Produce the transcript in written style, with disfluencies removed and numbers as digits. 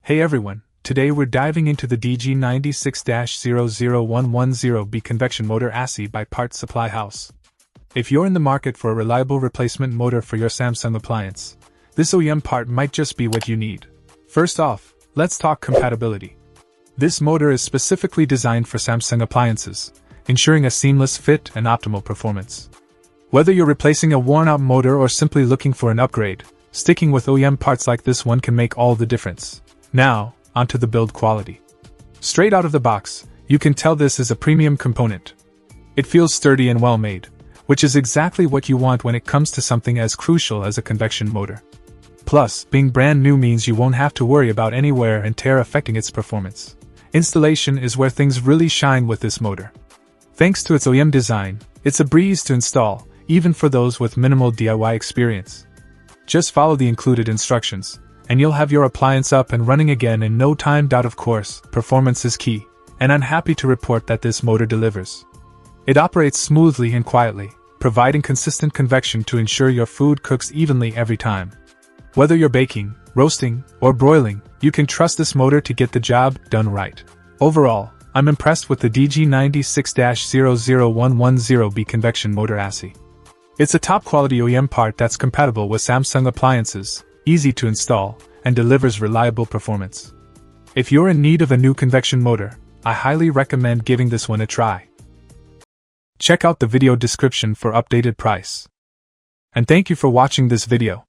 Hey everyone, today we're diving into the DG96-00110B convection motor Assy by Parts Supply House. If you're in the market for a reliable replacement motor for your Samsung appliance, this OEM part might just be what you need. First off, let's talk compatibility. This motor is specifically designed for Samsung appliances, ensuring a seamless fit and optimal performance. Whether you're replacing a worn-out motor or simply looking for an upgrade, sticking with OEM parts like this one can make all the difference. Now, onto the build quality. Straight out of the box, you can tell this is a premium component. It feels sturdy and well made, which is exactly what you want when it comes to something as crucial as a convection motor. Plus, being brand new means you won't have to worry about any wear and tear affecting its performance. Installation is where things really shine with this motor. Thanks to its OEM design, it's a breeze to install, even for those with minimal DIY experience. Just follow the included instructions, and you'll have your appliance up and running again in no time. Of course, performance is key, and I'm happy to report that this motor delivers. It operates smoothly and quietly, providing consistent convection to ensure your food cooks evenly every time. Whether you're baking, roasting, or broiling, you can trust this motor to get the job done right. Overall, I'm impressed with the DG96-00110B convection motor Assy. It's a top-quality OEM part that's compatible with Samsung appliances, easy to install, and delivers reliable performance. If you're in need of a new convection motor, I highly recommend giving this one a try. Check out the video description for updated price. And thank you for watching this video.